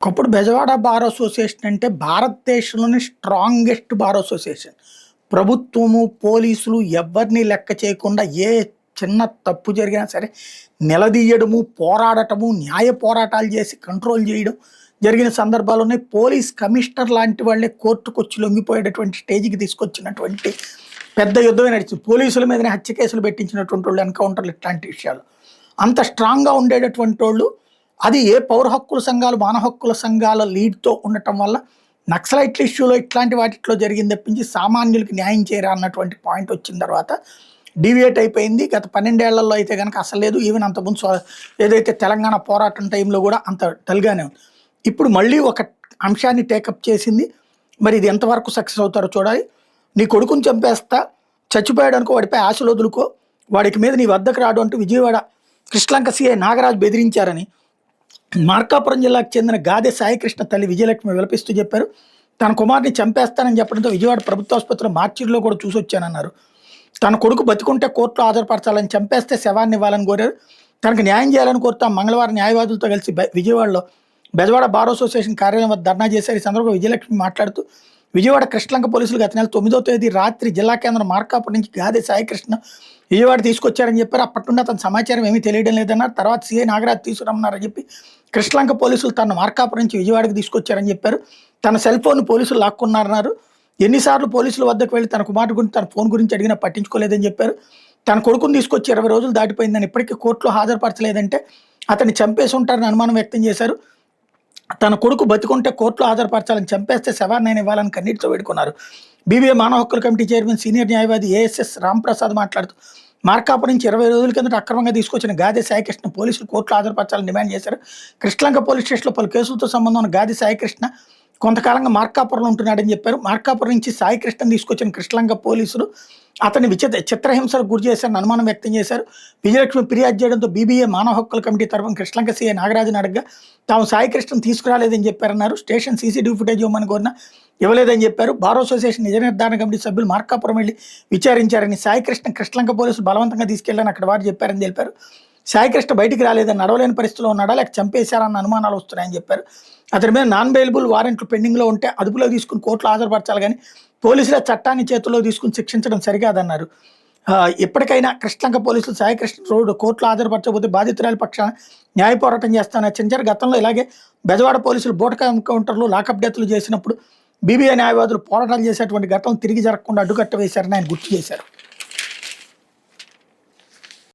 ఒకప్పుడు Bezawada bar association అంటే భారతదేశంలోని స్ట్రాంగెస్ట్ బార్ అసోసియేషన్. ప్రభుత్వము, పోలీసులు ఎవ్వరిని లెక్క చేయకుండా ఏ చిన్న తప్పు జరిగినా సరే నిలదీయడము, పోరాడటము, న్యాయ పోరాటాలు చేసి కంట్రోల్ చేయడం జరిగిన సందర్భాల్లోనే పోలీస్ కమిషనర్ లాంటి వాళ్ళే కోర్టుకొచ్చి లొంగిపోయేటటువంటి స్టేజ్‌కి తీసుకొచ్చినటువంటి పెద్ద యుద్ధమే నడిచింది. పోలీసుల మీదనే హత్య కేసులు పెట్టించినటువంటి వాళ్ళు, ఎన్‌కౌంటర్‌లు ఇట్లాంటి విషయాలు. అంత స్ట్రాంగ్‌గా ఉండేటటువంటోళ్ళు అది ఏ పౌర హక్కుల సంఘాలు, మానవ హక్కుల సంఘాల లీడ్‌తో ఉండటం వల్ల నక్సలైట్ల ఇష్యూలో ఇట్లాంటి వాటిట్లో జరిగింది తప్పించి సామాన్యులకి న్యాయం చేయరా అన్నటువంటి పాయింట్ వచ్చిన తర్వాత డీవియేట్ అయిపోయింది. గత 12 ఏళ్లలో అయితే గనక అసలు లేదు. ఈవెన్ అంతకుముందు ఏదైతే తెలంగాణ పోరాటం టైంలో కూడా అంత డల్‌గానే ఉంది. ఇప్పుడు మళ్ళీ ఒక అంశాన్ని టేకప్ చేసింది. మరి ఇది ఎంతవరకు సక్సెస్ అవుతారో చూడాలి. నీ కొడుకుని చంపేస్తా, చచ్చిపోయాడు అనుకో, వాడిపై ఆశలు వదులుకో, వాడికి మీద నీ వద్దకు రాడు అంటూ విజయవాడ కృష్ణలంక సీఐ నాగరాజు బెదిరించారని మార్కాపురం జిల్లాకు చెందిన గాదె సాయికృష్ణ తల్లి విజయలక్ష్మి విలపిస్తూ చెప్పారు. తన కుమారుని చంపేస్తానని చెప్పడంతో విజయవాడ ప్రభుత్వ ఆసుపత్రిలో మార్చిలో కూడా చూసొచ్చానన్నారు. తన కొడుకు బతికుంటే కోర్టులో హాజరుపరచాలని, చంపేస్తే శవాన్ని ఇవ్వాలని కోరారు. తనకు న్యాయం చేయాలని కోరుతాం మంగళవారం న్యాయవాదులతో కలిసి విజయవాడలో బెజవాడ బార్ అసోసియేషన్ కార్యాలయం వద్ద ధర్నా చేశారు. ఈ సందర్భంగా విజయలక్ష్మి మాట్లాడుతూ విజయవాడ కృష్ణలంక పోలీసులు గత నెల 9వ తేదీ రాత్రి జిల్లా కేంద్రం మార్కాపురం నుంచి గాదె సాయికృష్ణ విజయవాడ తీసుకొచ్చారని చెప్పారు. అప్పటి నుండి అతని సమాచారం ఏమీ తెలియడం లేదన్నారు. తర్వాత సీఐ నాగరాజ్ తీసుకురమ్మన్నారని చెప్పి కృష్ణలంక పోలీసులు తన మార్కాపురం నుంచి విజయవాడకి తీసుకొచ్చారని చెప్పారు. తన సెల్ ఫోన్ పోలీసులు లాక్కున్నారన్నారు. ఎన్నిసార్లు పోలీసుల వద్దకు వెళ్ళి తన కుమారుడు గురించి, తన ఫోన్ గురించి అడిగినా పట్టించుకోలేదని చెప్పారు. తన కొడుకుని తీసుకొచ్చి 20 రోజులు దాటిపోయిందని ఇప్పటికీ కోర్టులో హాజరుపరచలేదంటే అతన్ని చంపేసి ఉంటారని అనుమానం వ్యక్తం చేశారు. తన కొడుకు బతికుంటే కోర్టులో హాజరుపరచాలని, చంపేస్తే శవాన్ని ఇవ్వాలని కన్నీటితో వేడుకున్నారు. బీబీఏ మానవ హక్కుల కమిటీ చైర్మన్ సీనియర్ న్యాయవాది ఏఎస్ఎస్ రాంప్రసాద్ మాట్లాడుతూ మార్కాపురం నుంచి 20 రోజుల కిందట అక్రమంగా తీసుకొచ్చిన గాదె సాయికృష్ణ పోలీసులు కోర్టులో హాజరుపరచాలని డిమాండ్ చేశారు. కృష్ణలంక పోలీస్ స్టేషన్లో పలు కేసులతో సంబంధం ఉన్న గాదె సాయికృష్ణ కొంతకాలంగా మార్కాపురంలో ఉంటున్నాడని చెప్పారు. మార్కాపురం నుంచి సాయికృష్ణను తీసుకొచ్చిన కృష్ణలంక పోలీసులు అతన్ని చిత్రహింసలకు గురి చేశారని అనుమానం వ్యక్తం చేశారు. విజయలక్ష్మి ఫిర్యాదు చేయడంతో బీబీఏ మానవ హక్కుల కమిటీ తరఫున కృష్ణలంక సీఐ నాగరాజుని అడగ్గా తాము సాయికృష్ణను తీసుకురాలేదని చెప్పారన్నారు. స్టేషన్ సీసీటీవీ ఫుటేజ్ ఇవ్వమని కోరినా ఇవ్వలేదని చెప్పారు. బార్ అసోసియేషన్ నిజ నిర్ధారణ కమిటీ సభ్యులు మార్కాపురం వెళ్లి విచారించారని, సాయికృష్ణ కృష్ణలంక పోలీసులు బలవంతంగా తీసుకెళ్లారని అక్కడ వారు చెప్పారని తెలిపారు. సాయికృష్ణ బయటికి రాలేదని, నడవలేని పరిస్థితిలో ఉన్నాడా లేక చంపేశారన్న అనుమానాలు వస్తున్నాయని చెప్పారు. అతని మీద నాన్ బెయిలబుల్ వారెంట్లు పెండింగ్లో ఉంటే అదుపులో తీసుకుని కోర్టులో హాజరుపరచాలి కానీ పోలీసుల చట్టాన్ని చేతుల్లో తీసుకుని శిక్షించడం సరికాదన్నారు. ఎప్పటికైనా కృష్ణలంక పోలీసులు సాయికృష్ణ కోర్టులో హాజరుపరచకపోతే బాధితురాలి పక్షాన న్యాయ పోరాటం చేస్తానని హెచ్చరించారు. గతంలో ఇలాగే బెజవాడ పోలీసులు బోటక ఎన్కౌంటర్లు, లాకప్ డెత్లు చేసినప్పుడు బీబీఐ న్యాయవాదులు పోరాటాలు చేసేటువంటి ఘటనలు తిరిగి జరగకుండా అడ్డుకట్ట వేశారని ఆయన గుర్తు చేశారు.